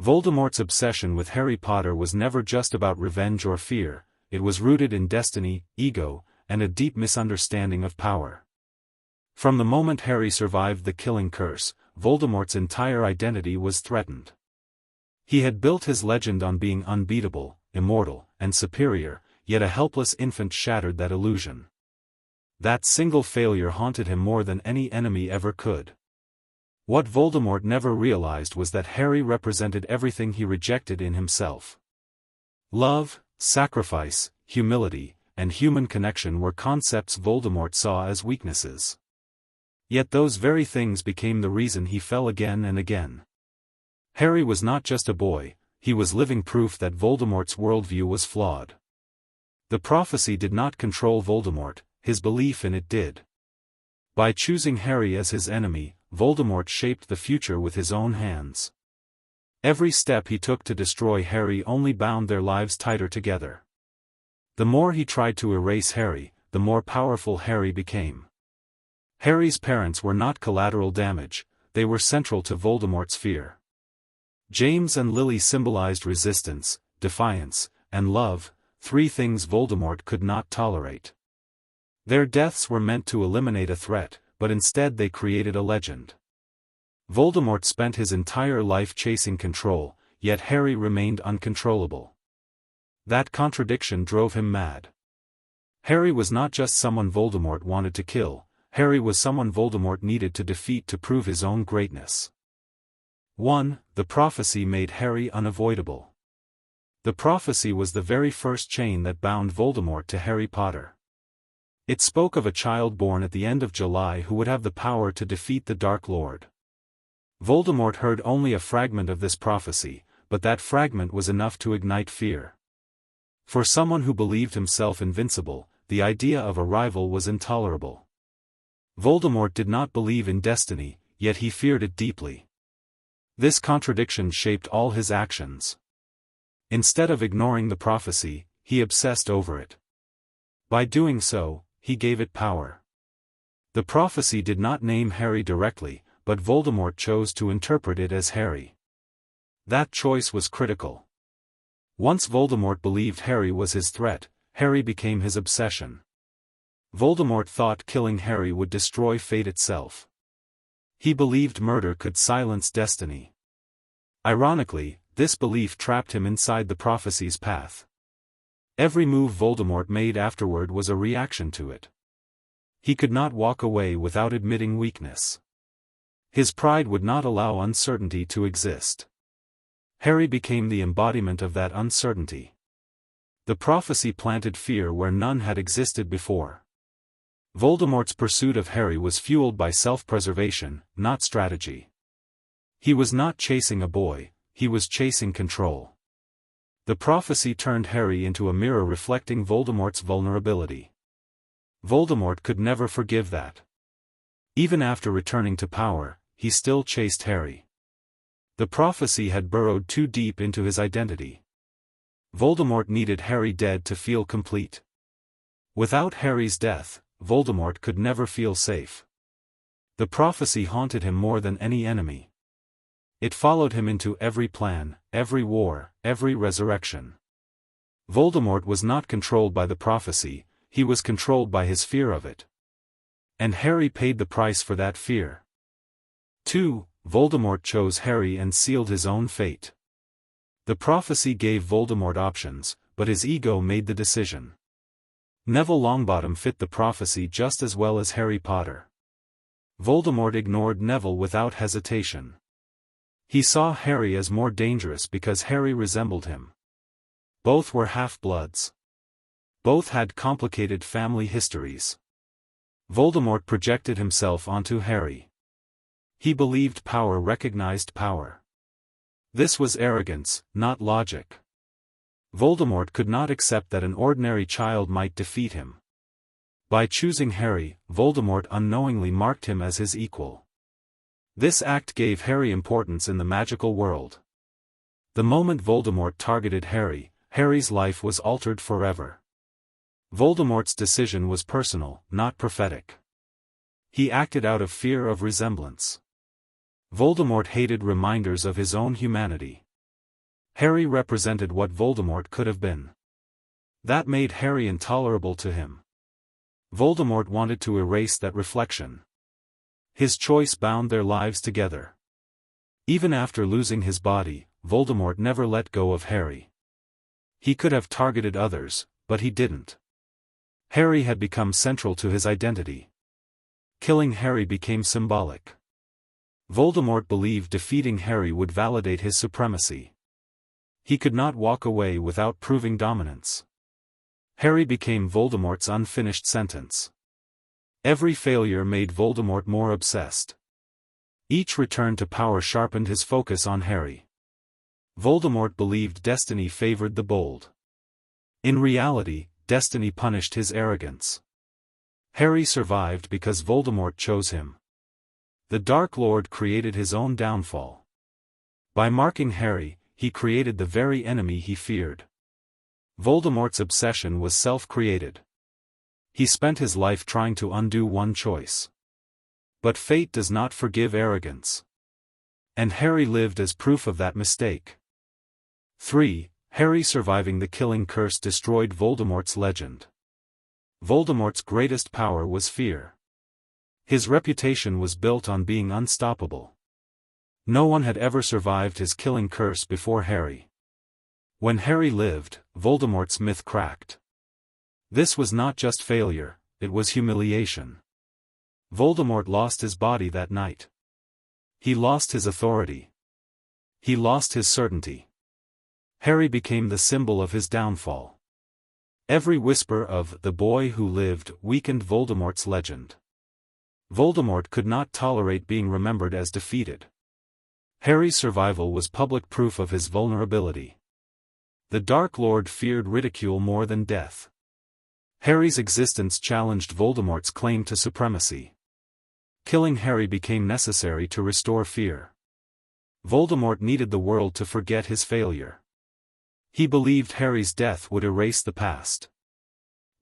Voldemort's obsession with Harry Potter was never just about revenge or fear, it was rooted in destiny, ego, and a deep misunderstanding of power. From the moment Harry survived the killing curse, Voldemort's entire identity was threatened. He had built his legend on being unbeatable, immortal, and superior, yet a helpless infant shattered that illusion. That single failure haunted him more than any enemy ever could. What Voldemort never realized was that Harry represented everything he rejected in himself. Love, sacrifice, humility, and human connection were concepts Voldemort saw as weaknesses. Yet those very things became the reason he fell again and again. Harry was not just a boy, he was living proof that Voldemort's worldview was flawed. The prophecy did not control Voldemort, his belief in it did. By choosing Harry as his enemy, Voldemort shaped the future with his own hands. Every step he took to destroy Harry only bound their lives tighter together. The more he tried to erase Harry, the more powerful Harry became. Harry's parents were not collateral damage, they were central to Voldemort's fear. James and Lily symbolized resistance, defiance, and love, three things Voldemort could not tolerate. Their deaths were meant to eliminate a threat, but instead they created a legend. Voldemort spent his entire life chasing control, yet Harry remained uncontrollable. That contradiction drove him mad. Harry was not just someone Voldemort wanted to kill, Harry was someone Voldemort needed to defeat to prove his own greatness. 1. The prophecy made Harry unavoidable. The prophecy was the very first chain that bound Voldemort to Harry Potter. It spoke of a child born at the end of July who would have the power to defeat the Dark Lord. Voldemort heard only a fragment of this prophecy, but that fragment was enough to ignite fear. For someone who believed himself invincible, the idea of a rival was intolerable. Voldemort did not believe in destiny, yet he feared it deeply. This contradiction shaped all his actions. Instead of ignoring the prophecy, he obsessed over it. By doing so, he gave it power. The prophecy did not name Harry directly, but Voldemort chose to interpret it as Harry. That choice was critical. Once Voldemort believed Harry was his threat, Harry became his obsession. Voldemort thought killing Harry would destroy fate itself. He believed murder could silence destiny. Ironically, this belief trapped him inside the prophecy's path. Every move Voldemort made afterward was a reaction to it. He could not walk away without admitting weakness. His pride would not allow uncertainty to exist. Harry became the embodiment of that uncertainty. The prophecy planted fear where none had existed before. Voldemort's pursuit of Harry was fueled by self-preservation, not strategy. He was not chasing a boy, he was chasing control. The prophecy turned Harry into a mirror reflecting Voldemort's vulnerability. Voldemort could never forgive that. Even after returning to power, he still chased Harry. The prophecy had burrowed too deep into his identity. Voldemort needed Harry dead to feel complete. Without Harry's death, Voldemort could never feel safe. The prophecy haunted him more than any enemy. It followed him into every plan, every war, every resurrection. Voldemort was not controlled by the prophecy, he was controlled by his fear of it. And Harry paid the price for that fear. 2. Voldemort chose Harry and sealed his own fate. The prophecy gave Voldemort options, but his ego made the decision. Neville Longbottom fit the prophecy just as well as Harry Potter. Voldemort ignored Neville without hesitation. He saw Harry as more dangerous because Harry resembled him. Both were half-bloods. Both had complicated family histories. Voldemort projected himself onto Harry. He believed power recognized power. This was arrogance, not logic. Voldemort could not accept that an ordinary child might defeat him. By choosing Harry, Voldemort unknowingly marked him as his equal. This act gave Harry importance in the magical world. The moment Voldemort targeted Harry, Harry's life was altered forever. Voldemort's decision was personal, not prophetic. He acted out of fear of resemblance. Voldemort hated reminders of his own humanity. Harry represented what Voldemort could have been. That made Harry intolerable to him. Voldemort wanted to erase that reflection. His choice bound their lives together. Even after losing his body, Voldemort never let go of Harry. He could have targeted others, but he didn't. Harry had become central to his identity. Killing Harry became symbolic. Voldemort believed defeating Harry would validate his supremacy. He could not walk away without proving dominance. Harry became Voldemort's unfinished sentence. Every failure made Voldemort more obsessed. Each return to power sharpened his focus on Harry. Voldemort believed destiny favored the bold. In reality, destiny punished his arrogance. Harry survived because Voldemort chose him. The Dark Lord created his own downfall. By marking Harry, he created the very enemy he feared. Voldemort's obsession was self-created. He spent his life trying to undo one choice. But fate does not forgive arrogance. And Harry lived as proof of that mistake. 3. Harry surviving the killing curse destroyed Voldemort's legend. Voldemort's greatest power was fear. His reputation was built on being unstoppable. No one had ever survived his killing curse before Harry. When Harry lived, Voldemort's myth cracked. This was not just failure, it was humiliation. Voldemort lost his body that night. He lost his authority. He lost his certainty. Harry became the symbol of his downfall. Every whisper of "the boy who lived" weakened Voldemort's legend. Voldemort could not tolerate being remembered as defeated. Harry's survival was public proof of his vulnerability. The Dark Lord feared ridicule more than death. Harry's existence challenged Voldemort's claim to supremacy. Killing Harry became necessary to restore fear. Voldemort needed the world to forget his failure. He believed Harry's death would erase the past.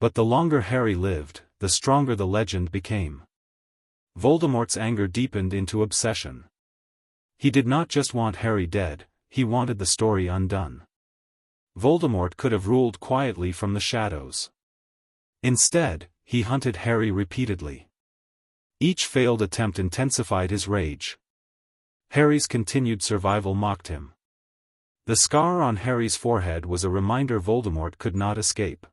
But the longer Harry lived, the stronger the legend became. Voldemort's anger deepened into obsession. He did not just want Harry dead, he wanted the story undone. Voldemort could have ruled quietly from the shadows. Instead, he hunted Harry repeatedly. Each failed attempt intensified his rage. Harry's continued survival mocked him. The scar on Harry's forehead was a reminder Voldemort could not escape.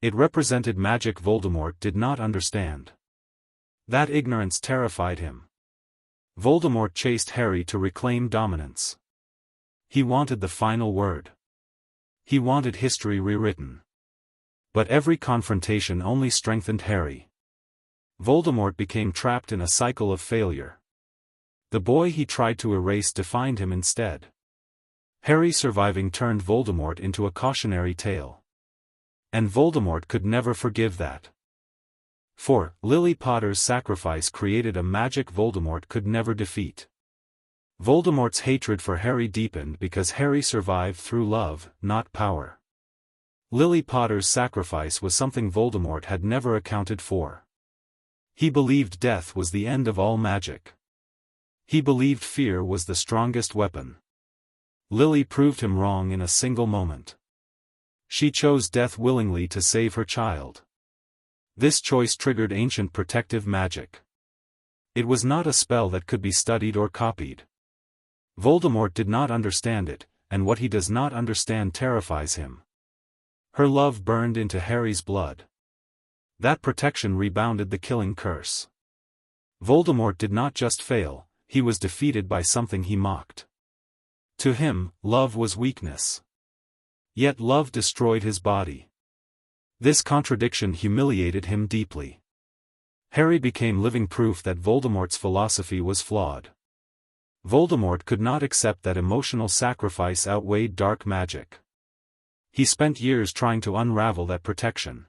It represented magic Voldemort did not understand. That ignorance terrified him. Voldemort chased Harry to reclaim dominance. He wanted the final word. He wanted history rewritten. But every confrontation only strengthened Harry. Voldemort became trapped in a cycle of failure. The boy he tried to erase defined him instead. Harry surviving turned Voldemort into a cautionary tale. And Voldemort could never forgive that. 4. Lily Potter's sacrifice created a magic Voldemort could never defeat. Voldemort's hatred for Harry deepened because Harry survived through love, not power. Lily Potter's sacrifice was something Voldemort had never accounted for. He believed death was the end of all magic. He believed fear was the strongest weapon. Lily proved him wrong in a single moment. She chose death willingly to save her child. This choice triggered ancient protective magic. It was not a spell that could be studied or copied. Voldemort did not understand it, and what he does not understand terrifies him. Her love burned into Harry's blood. That protection rebounded the killing curse. Voldemort did not just fail, he was defeated by something he mocked. To him, love was weakness. Yet love destroyed his body. This contradiction humiliated him deeply. Harry became living proof that Voldemort's philosophy was flawed. Voldemort could not accept that emotional sacrifice outweighed dark magic. He spent years trying to unravel that protection.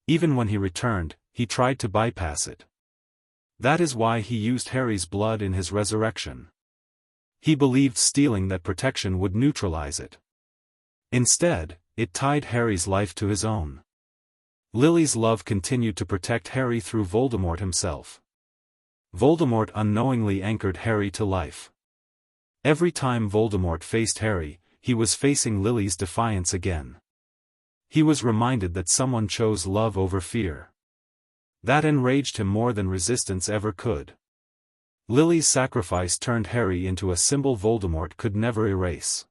Even when he returned, he tried to bypass it. That is why he used Harry's blood in his resurrection. He believed stealing that protection would neutralize it. Instead, it tied Harry's life to his own. Lily's love continued to protect Harry through Voldemort himself. Voldemort unknowingly anchored Harry to life. Every time Voldemort faced Harry, he was facing Lily's defiance again. He was reminded that someone chose love over fear. That enraged him more than resistance ever could. Lily's sacrifice turned Harry into a symbol Voldemort could never erase.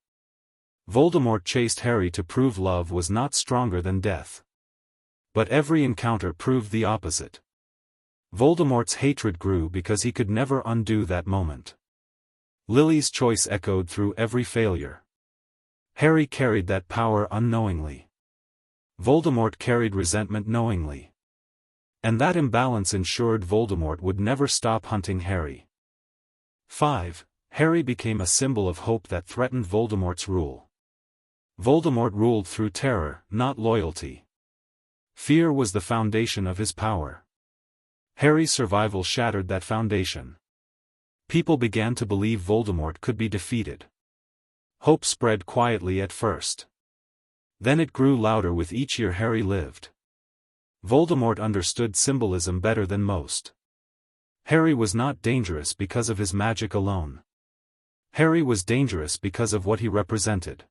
Voldemort chased Harry to prove love was not stronger than death. But every encounter proved the opposite. Voldemort's hatred grew because he could never undo that moment. Lily's choice echoed through every failure. Harry carried that power unknowingly. Voldemort carried resentment knowingly. And that imbalance ensured Voldemort would never stop hunting Harry. 5. Harry became a symbol of hope that threatened Voldemort's rule. Voldemort ruled through terror, not loyalty. Fear was the foundation of his power. Harry's survival shattered that foundation. People began to believe Voldemort could be defeated. Hope spread quietly at first. Then it grew louder with each year Harry lived. Voldemort understood symbolism better than most. Harry was not dangerous because of his magic alone. Harry was dangerous because of what he represented.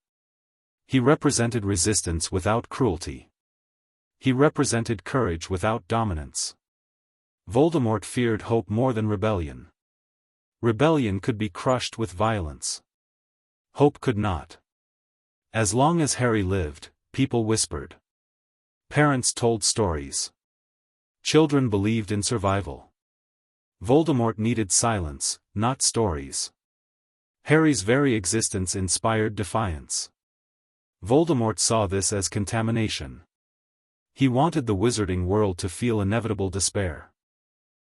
He represented resistance without cruelty. He represented courage without dominance. Voldemort feared hope more than rebellion. Rebellion could be crushed with violence. Hope could not. As long as Harry lived, people whispered. Parents told stories. Children believed in survival. Voldemort needed silence, not stories. Harry's very existence inspired defiance. Voldemort saw this as contamination. He wanted the wizarding world to feel inevitable despair.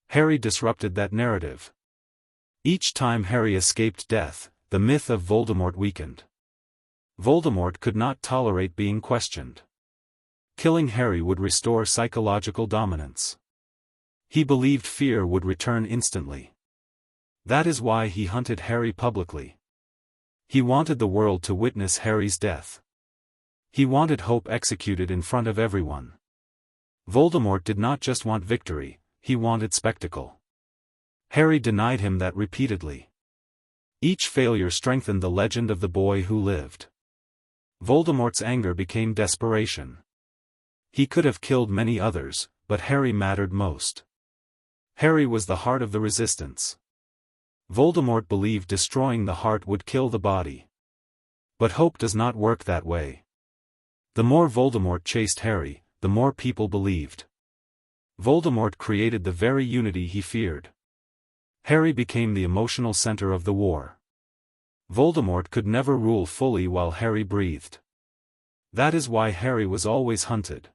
Harry disrupted that narrative. Each time Harry escaped death, the myth of Voldemort weakened. Voldemort could not tolerate being questioned. Killing Harry would restore psychological dominance. He believed fear would return instantly. That is why he hunted Harry publicly. He wanted the world to witness Harry's death. He wanted hope executed in front of everyone. Voldemort did not just want victory, he wanted spectacle. Harry denied him that repeatedly. Each failure strengthened the legend of the boy who lived. Voldemort's anger became desperation. He could have killed many others, but Harry mattered most. Harry was the heart of the resistance. Voldemort believed destroying the heart would kill the body. But hope does not work that way. The more Voldemort chased Harry, the more people believed. Voldemort created the very unity he feared. Harry became the emotional center of the war. Voldemort could never rule fully while Harry breathed. That is why Harry was always hunted.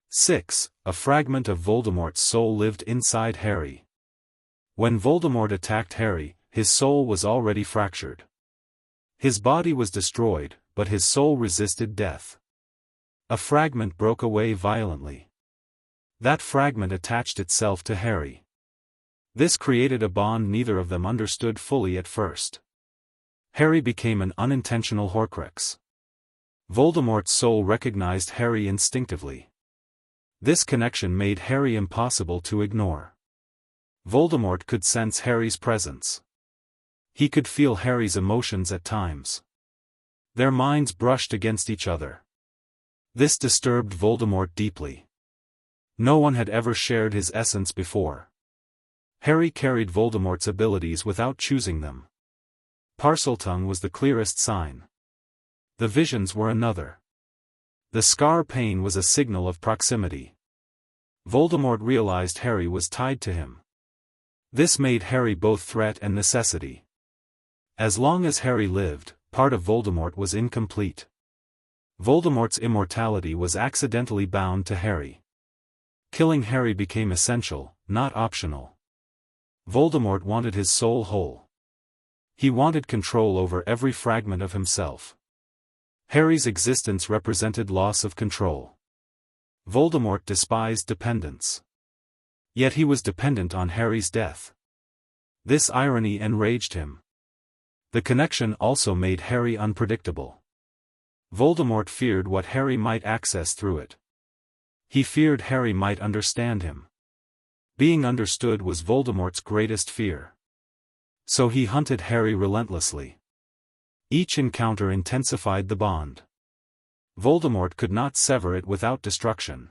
6. A fragment of Voldemort's soul lived inside Harry. When Voldemort attacked Harry, his soul was already fractured. His body was destroyed, but his soul resisted death. A fragment broke away violently. That fragment attached itself to Harry. This created a bond neither of them understood fully at first. Harry became an unintentional Horcrux. Voldemort's soul recognized Harry instinctively. This connection made Harry impossible to ignore. Voldemort could sense Harry's presence. He could feel Harry's emotions at times. Their minds brushed against each other. This disturbed Voldemort deeply. No one had ever shared his essence before. Harry carried Voldemort's abilities without choosing them. Parseltongue was the clearest sign. The visions were another. The scar pain was a signal of proximity. Voldemort realized Harry was tied to him. This made Harry both threat and necessity. As long as Harry lived, part of Voldemort was incomplete. Voldemort's immortality was accidentally bound to Harry. Killing Harry became essential, not optional. Voldemort wanted his soul whole. He wanted control over every fragment of himself. Harry's existence represented loss of control. Voldemort despised dependence. Yet he was dependent on Harry's death. This irony enraged him. The connection also made Harry unpredictable. Voldemort feared what Harry might access through it. He feared Harry might understand him. Being understood was Voldemort's greatest fear. So he hunted Harry relentlessly. Each encounter intensified the bond. Voldemort could not sever it without destruction.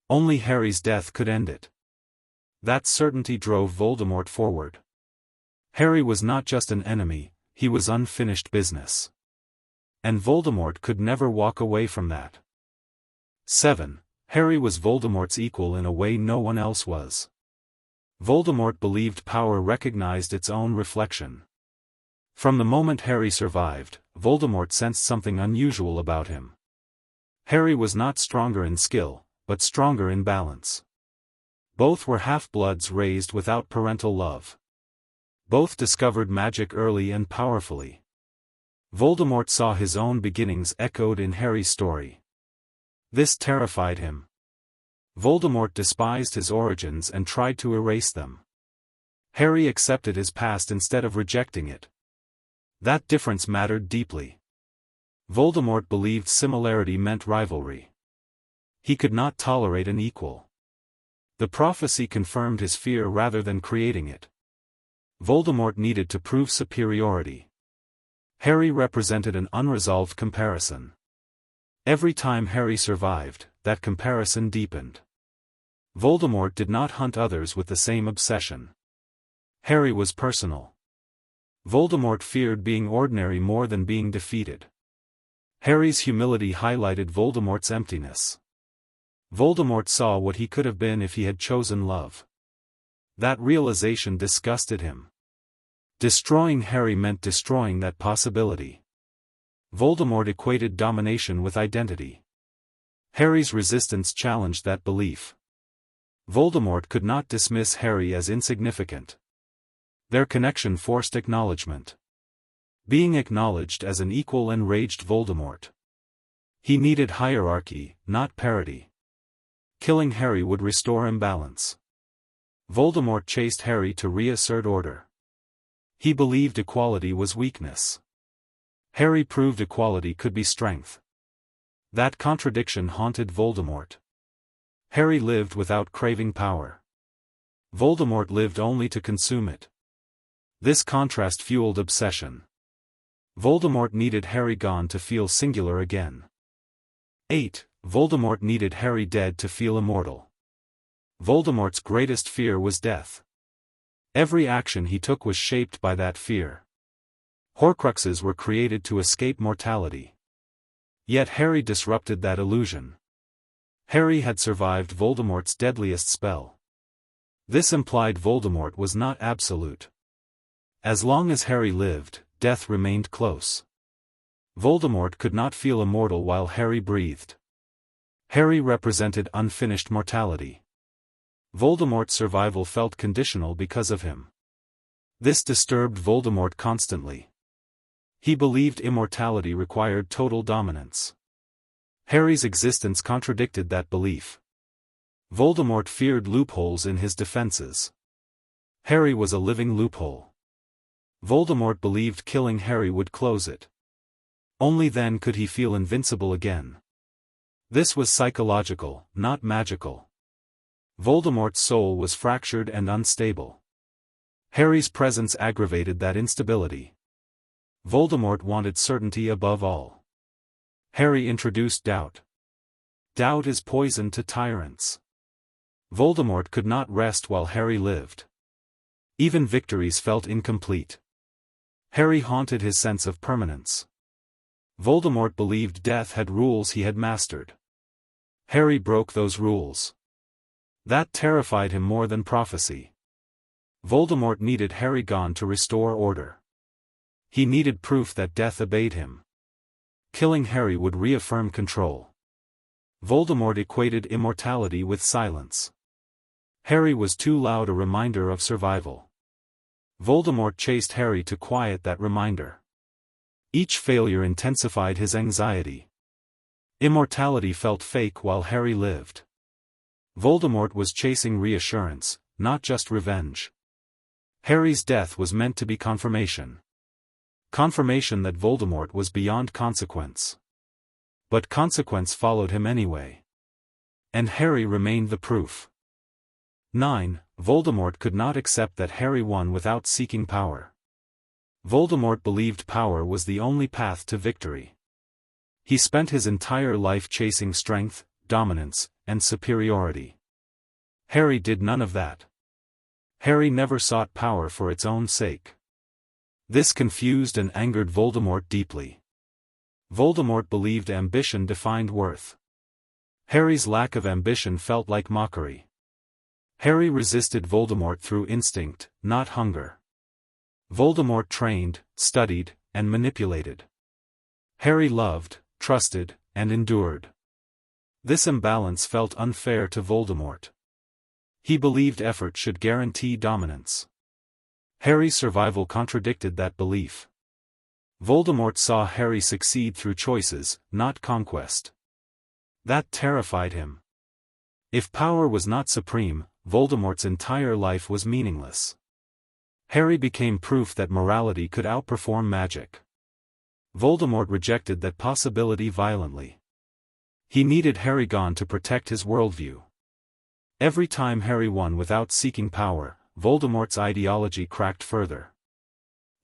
Only Harry's death could end it. That certainty drove Voldemort forward. Harry was not just an enemy, he was unfinished business. And Voldemort could never walk away from that. 7. Harry was Voldemort's equal in a way no one else was. Voldemort believed power recognized its own reflection. From the moment Harry survived, Voldemort sensed something unusual about him. Harry was not stronger in skill, but stronger in balance. Both were half-bloods raised without parental love. Both discovered magic early and powerfully. Voldemort saw his own beginnings echoed in Harry's story. This terrified him. Voldemort despised his origins and tried to erase them. Harry accepted his past instead of rejecting it. That difference mattered deeply. Voldemort believed similarity meant rivalry. He could not tolerate an equal. The prophecy confirmed his fear rather than creating it. Voldemort needed to prove superiority. Harry represented an unresolved comparison. Every time Harry survived, that comparison deepened. Voldemort did not hunt others with the same obsession. Harry was personal. Voldemort feared being ordinary more than being defeated. Harry's humility highlighted Voldemort's emptiness. Voldemort saw what he could have been if he had chosen love. That realization disgusted him. Destroying Harry meant destroying that possibility. Voldemort equated domination with identity. Harry's resistance challenged that belief. Voldemort could not dismiss Harry as insignificant. Their connection forced acknowledgement. Being acknowledged as an equal enraged Voldemort. He needed hierarchy, not parity. Killing Harry would restore imbalance. Voldemort chased Harry to reassert order. He believed equality was weakness. Harry proved equality could be strength. That contradiction haunted Voldemort. Harry lived without craving power. Voldemort lived only to consume it. This contrast fueled obsession. Voldemort needed Harry gone to feel singular again. 8. Voldemort needed Harry dead to feel immortal. Voldemort's greatest fear was death. Every action he took was shaped by that fear. Horcruxes were created to escape mortality. Yet Harry disrupted that illusion. Harry had survived Voldemort's deadliest spell. This implied Voldemort was not absolute. As long as Harry lived, death remained close. Voldemort could not feel immortal while Harry breathed. Harry represented unfinished mortality. Voldemort's survival felt conditional because of him. This disturbed Voldemort constantly. He believed immortality required total dominance. Harry's existence contradicted that belief. Voldemort feared loopholes in his defenses. Harry was a living loophole. Voldemort believed killing Harry would close it. Only then could he feel invincible again. This was psychological, not magical. Voldemort's soul was fractured and unstable. Harry's presence aggravated that instability. Voldemort wanted certainty above all. Harry introduced doubt. Doubt is poison to tyrants. Voldemort could not rest while Harry lived. Even victories felt incomplete. Harry haunted his sense of permanence. Voldemort believed death had rules he had mastered. Harry broke those rules. That terrified him more than prophecy. Voldemort needed Harry gone to restore order. He needed proof that death obeyed him. Killing Harry would reaffirm control. Voldemort equated immortality with silence. Harry was too loud a reminder of survival. Voldemort chased Harry to quiet that reminder. Each failure intensified his anxiety. Immortality felt fake while Harry lived. Voldemort was chasing reassurance, not just revenge. Harry's death was meant to be confirmation. Confirmation that Voldemort was beyond consequence. But consequence followed him anyway. And Harry remained the proof. 9. Voldemort could not accept that Harry won without seeking power. Voldemort believed power was the only path to victory. He spent his entire life chasing strength, dominance, and superiority. Harry did none of that. Harry never sought power for its own sake. This confused and angered Voldemort deeply. Voldemort believed ambition defined worth. Harry's lack of ambition felt like mockery. Harry resisted Voldemort through instinct, not hunger. Voldemort trained, studied, and manipulated. Harry loved, trusted, and endured. This imbalance felt unfair to Voldemort. He believed effort should guarantee dominance. Harry's survival contradicted that belief. Voldemort saw Harry succeed through choices, not conquest. That terrified him. If power was not supreme, Voldemort's entire life was meaningless. Harry became proof that morality could outperform magic. Voldemort rejected that possibility violently. He needed Harry gone to protect his worldview. Every time Harry won without seeking power, Voldemort's ideology cracked further.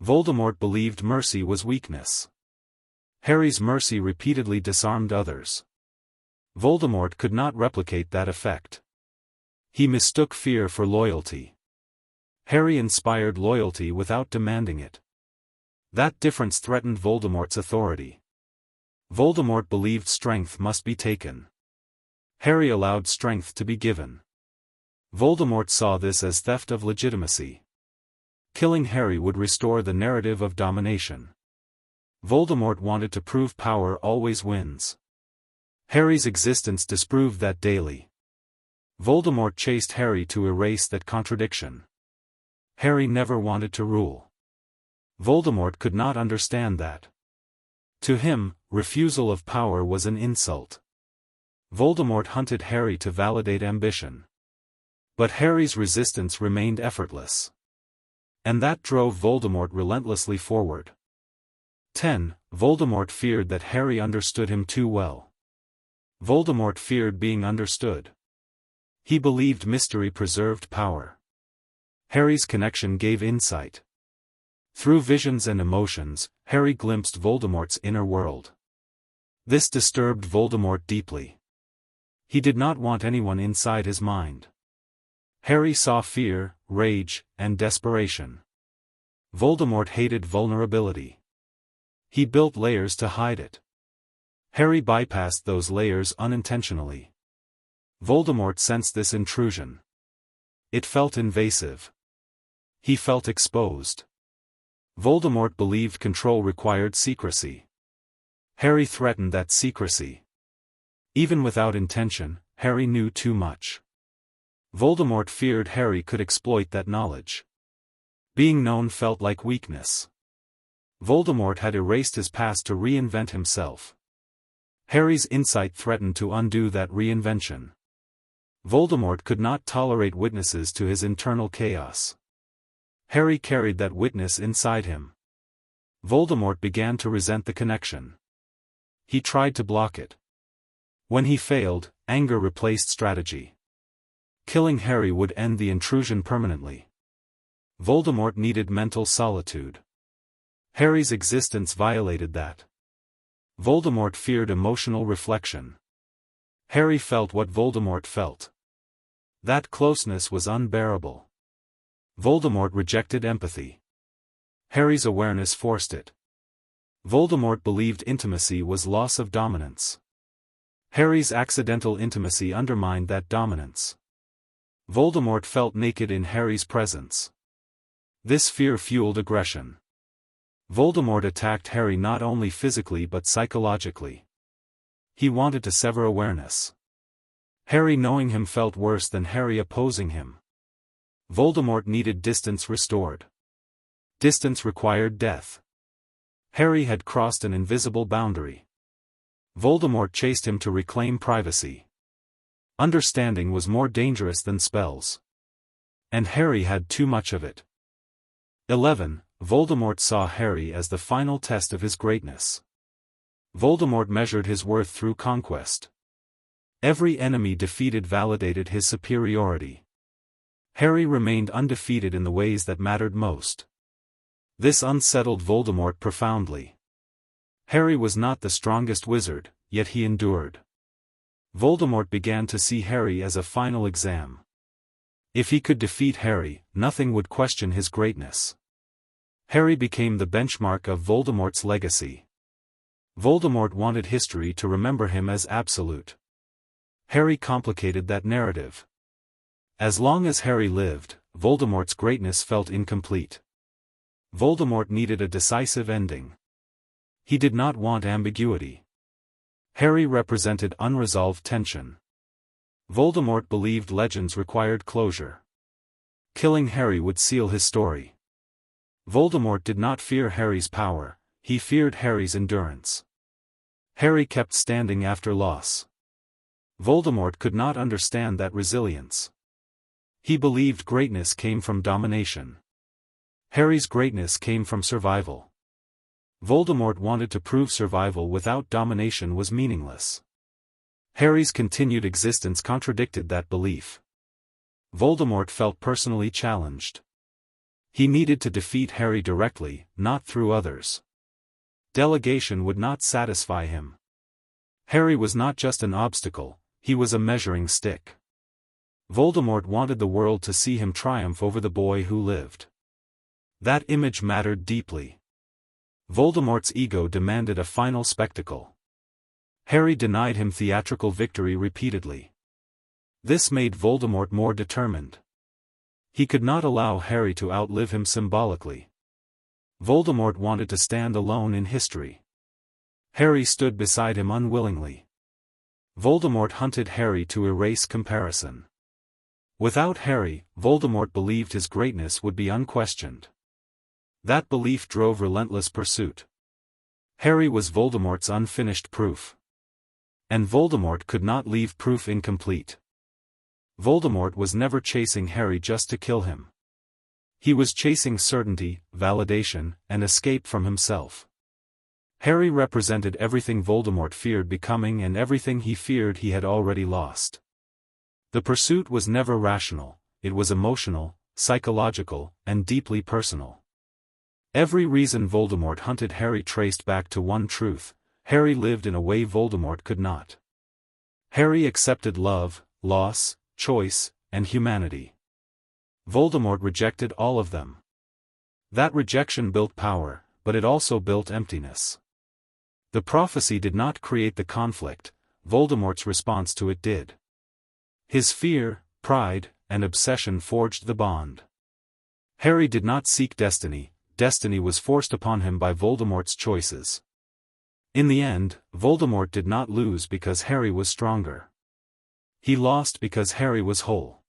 Voldemort believed mercy was weakness. Harry's mercy repeatedly disarmed others. Voldemort could not replicate that effect. He mistook fear for loyalty. Harry inspired loyalty without demanding it. That difference threatened Voldemort's authority. Voldemort believed strength must be taken. Harry allowed strength to be given. Voldemort saw this as theft of legitimacy. Killing Harry would restore the narrative of domination. Voldemort wanted to prove power always wins. Harry's existence disproved that daily. Voldemort chased Harry to erase that contradiction. Harry never wanted to rule. Voldemort could not understand that. To him, refusal of power was an insult. Voldemort hunted Harry to validate ambition. But Harry's resistance remained effortless. And that drove Voldemort relentlessly forward. 10. Voldemort feared that Harry understood him too well. Voldemort feared being understood. He believed mystery preserved power. Harry's connection gave insight. Through visions and emotions, Harry glimpsed Voldemort's inner world. This disturbed Voldemort deeply. He did not want anyone inside his mind. Harry saw fear, rage, and desperation. Voldemort hated vulnerability. He built layers to hide it. Harry bypassed those layers unintentionally. Voldemort sensed this intrusion. It felt invasive. He felt exposed. Voldemort believed control required secrecy. Harry threatened that secrecy. Even without intention, Harry knew too much. Voldemort feared Harry could exploit that knowledge. Being known felt like weakness. Voldemort had erased his past to reinvent himself. Harry's insight threatened to undo that reinvention. Voldemort could not tolerate witnesses to his internal chaos. Harry carried that witness inside him. Voldemort began to resent the connection. He tried to block it. When he failed, anger replaced strategy. Killing Harry would end the intrusion permanently. Voldemort needed mental solitude. Harry's existence violated that. Voldemort feared emotional reflection. Harry felt what Voldemort felt. That closeness was unbearable. Voldemort rejected empathy. Harry's awareness forced it. Voldemort believed intimacy was loss of dominance. Harry's accidental intimacy undermined that dominance. Voldemort felt naked in Harry's presence. This fear fueled aggression. Voldemort attacked Harry not only physically but psychologically. He wanted to sever awareness. Harry knowing him felt worse than Harry opposing him. Voldemort needed distance restored. Distance required death. Harry had crossed an invisible boundary. Voldemort chased him to reclaim privacy. Understanding was more dangerous than spells. And Harry had too much of it. 11. Voldemort saw Harry as the final test of his greatness. Voldemort measured his worth through conquest. Every enemy defeated validated his superiority. Harry remained undefeated in the ways that mattered most. This unsettled Voldemort profoundly. Harry was not the strongest wizard, yet he endured. Voldemort began to see Harry as a final exam. If he could defeat Harry, nothing would question his greatness. Harry became the benchmark of Voldemort's legacy. Voldemort wanted history to remember him as absolute. Harry complicated that narrative. As long as Harry lived, Voldemort's greatness felt incomplete. Voldemort needed a decisive ending. He did not want ambiguity. Harry represented unresolved tension. Voldemort believed legends required closure. Killing Harry would seal his story. Voldemort did not fear Harry's power, he feared Harry's endurance. Harry kept standing after loss. Voldemort could not understand that resilience. He believed greatness came from domination. Harry's greatness came from survival. Voldemort wanted to prove survival without domination was meaningless. Harry's continued existence contradicted that belief. Voldemort felt personally challenged. He needed to defeat Harry directly, not through others. Delegation would not satisfy him. Harry was not just an obstacle, he was a measuring stick. Voldemort wanted the world to see him triumph over the boy who lived. That image mattered deeply. Voldemort's ego demanded a final spectacle. Harry denied him theatrical victory repeatedly. This made Voldemort more determined. He could not allow Harry to outlive him symbolically. Voldemort wanted to stand alone in history. Harry stood beside him unwillingly. Voldemort hunted Harry to erase comparison. Without Harry, Voldemort believed his greatness would be unquestioned. That belief drove relentless pursuit. Harry was Voldemort's unfinished proof. And Voldemort could not leave proof incomplete. Voldemort was never chasing Harry just to kill him. He was chasing certainty, validation, and escape from himself. Harry represented everything Voldemort feared becoming and everything he feared he had already lost. The pursuit was never rational, it was emotional, psychological, and deeply personal. Every reason Voldemort hunted Harry traced back to one truth: Harry lived in a way Voldemort could not. Harry accepted love, loss, choice, and humanity. Voldemort rejected all of them. That rejection built power, but it also built emptiness. The prophecy did not create the conflict, Voldemort's response to it did. His fear, pride, and obsession forged the bond. Harry did not seek destiny, destiny was forced upon him by Voldemort's choices. In the end, Voldemort did not lose because Harry was stronger. He lost because Harry was whole.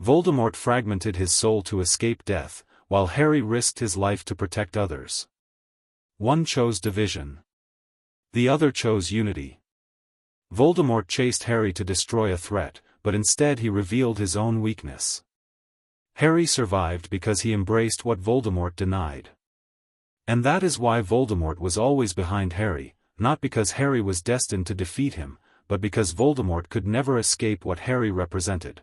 Voldemort fragmented his soul to escape death, while Harry risked his life to protect others. One chose division. The other chose unity. Voldemort chased Harry to destroy a threat, but instead he revealed his own weakness. Harry survived because he embraced what Voldemort denied. And that is why Voldemort was always behind Harry, not because Harry was destined to defeat him, but because Voldemort could never escape what Harry represented.